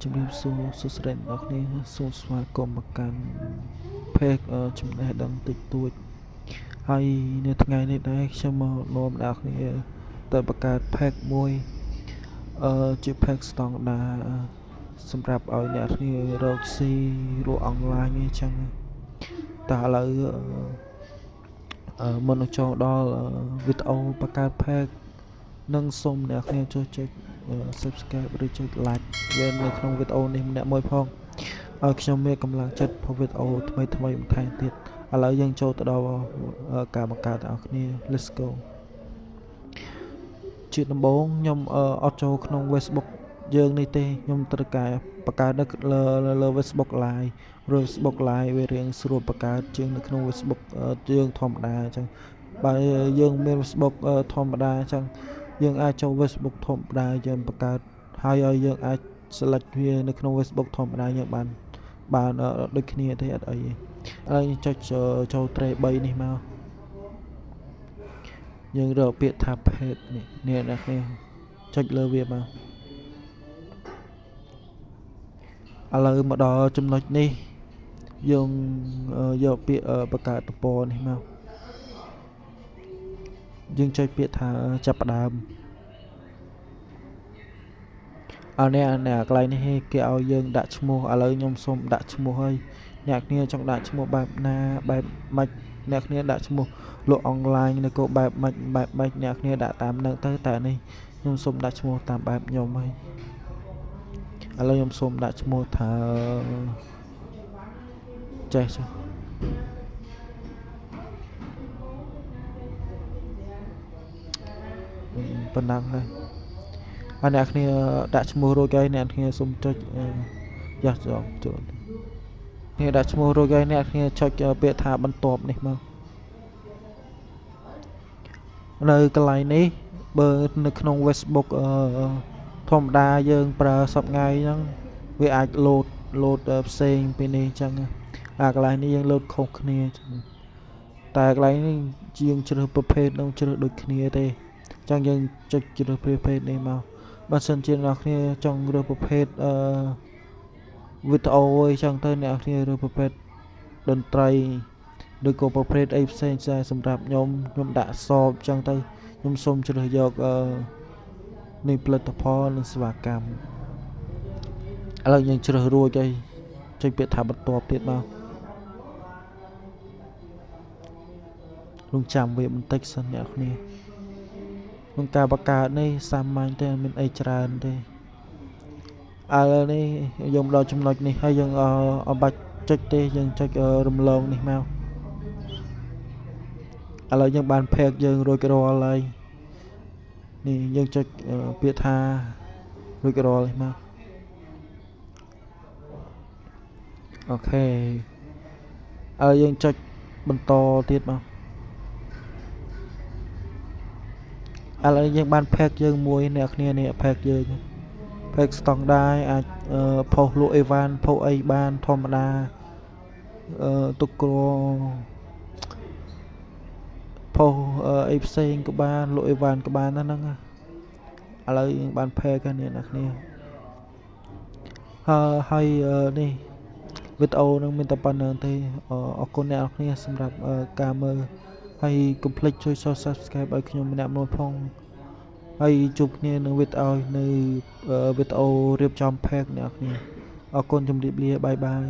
ជំរាបសួរសួស្តីអ្នកគ្នាសូមស្វាគមន៍មកកាន់ page ចំណេះដឹងតិចតួចហើយនៅថ្ងៃនេះដែរខ្ញុំមកនាំអ្នកគ្នាទៅបង្កើត page មួយជា page ស្តង់ដារសម្រាប់ឲ្យអ្នកគ្នារកស៊ីរកអនឡាញអីចឹងតែឥឡូវមុននឹងចូលដល់វីដេអូបង្កើត page នឹងសូមអ្នកគ្នាចុចsubscribe ឬចុច like វានៅក្នុងវីដេអូនេះម្នាក់មួយផងឲ្យខ្ញុំមានកម្លាំងចិត្តធ្វើវីដេអូថ្មីបន្ថែមទៀតឥឡូវយើងចូលទៅដល់ការបង្កើតអ្នកគ្នា let's go ជាដំបូងខ្ញុំអត់ចូលក្នុង Facebook យើងនេះទេខ្ញុំត្រូវការបង្កើតនៅលើ Facebook Live Facebook Live វារៀងស្រួលបង្កើតជាងនៅក្នុង Facebook យើងធម្មតាអញ្ចឹងបើយើងមាន Facebook ធម្មតាអញ្ចឹងយើងអាចចូល Facebook ធម្មតាយើងបង្កើតហើយឲ្យយើងអាច select វានៅក្នុង Facebook ធម្មតាយើងបានដូចគ្នាទេអត់អីទេឥឡូវចុចចូល tray 3នេះមកយើងរកពាក្យថា page នេះអ្នកគ្នាចុចលើវាមកឥឡូវមកដល់ចំណុចនេះយើងយកពាក្យបង្កើតទំព័រនេះមកយើងចុចពាក្យថាចាប់ផ្ដើមអ្នកកន្លែងនេះគេឲ្យយើងដាក់ឈ្មោះឥឡូវខ្ញុំសូមដាក់ឈ្មោះហើយអ្នកគ្នាចង់ដាក់ឈ្មោះបែបណាបែបម៉េចអ្នកគ្នាដាក់ឈ្មោះលក់អនឡាញនៅក៏បែបម៉េចអ្នកគ្នាដាក់តាមនឹងទៅតែនេះខ្ញុំសូមដាក់ឈ្មោះតាមបែបខ្ញុំហើយឥឡូវខ្ញុំសូមដាក់ឈ្មោះថាចេះប៉ុណ្ណឹងហើយអ្នកគ្នាដាក់ឈ្មោះរួចហើយអ្នកគ្នាសូមចុចយ៉ាស់ចូលនេះដាក់ឈ្មោះរួចហើយអ្នកគ្នាចុចពាក្យថាបន្ទាប់នេះមកនៅកន្លែងនេះបើនៅក្នុង Facebook ធម្មតាយើងប្រើសប្ងាយហ្នឹងវាអាចលោតផ្សេងពីនេះអញ្ចឹងកន្លែងនេះយើងលោតខុសគ្នាអញ្ចឹងតែកន្លែងនេះយើងជ្រើសប្រភេទនឹងជ្រើសដូចគ្នាទេអញ្ចឹងយើងចុចជ្រើសប្រភេទនេះមកបើសិនជាអ្នកគ្នាចង់រើសប្រភេទវីដេអូអីចឹងទៅអ្នកគ្នារើសប្រភេទតន្ត្រីឬក៏ប្រភេទអីផ្សេងសម្រាប់ខ្ញុំដាក់សបចឹងទៅខ្ញុំសូមជ្រើសយកនេះផលិតផលនិងសេវាកម្មឥឡូវយើងជ្រើសរួចហើយចុចពាក្យថាបន្ទាប់ទៀតមករងចាំវាបន្តិចសិនអ្នកគ្នាក្នុងការបង្កើតនេះសាមញ្ញទេមានអីច្រើនទេឥឡូវនេះយើងដល់ចំណុចនេះហើយយើងអត់បាច់ចុចទេយើងចុចរំលងនេះមកឥឡូវយើងបាន page យើងរួចរាល់ហើយនេះយើងចុចពាក្យថារួចរាល់នេះមកអូខេហើយយើងចុចបន្តទៀតមកឥឡូវយើងបាន page យើងមួយអ្នកគ្នានេះ page យើង page ស្តង់ដារអាចផុសលក់អីវ៉ាន់ផុសអីបានធម្មតាទុកក្រផុសអីផ្សេងក៏បានលក់អីវ៉ាន់ក៏បានហ្នឹងឥឡូវយើងបាន page ហើយអ្នកគ្នាហើយនេះវីដេអូនឹងមានតែប៉ុណ្្នឹងទេអរគុណអ្នកគ្នាសម្រាប់ការមើលហើយកុំភ្លេចជួយ subscribe ឲ្យខ្ញុំម្នាក់មួយផងហើយជួបគ្នានឹងវីដេអូនៅវីដេអូរៀបចំ page អ្នកគ្នាអរគុណជម្រាបលាបាយ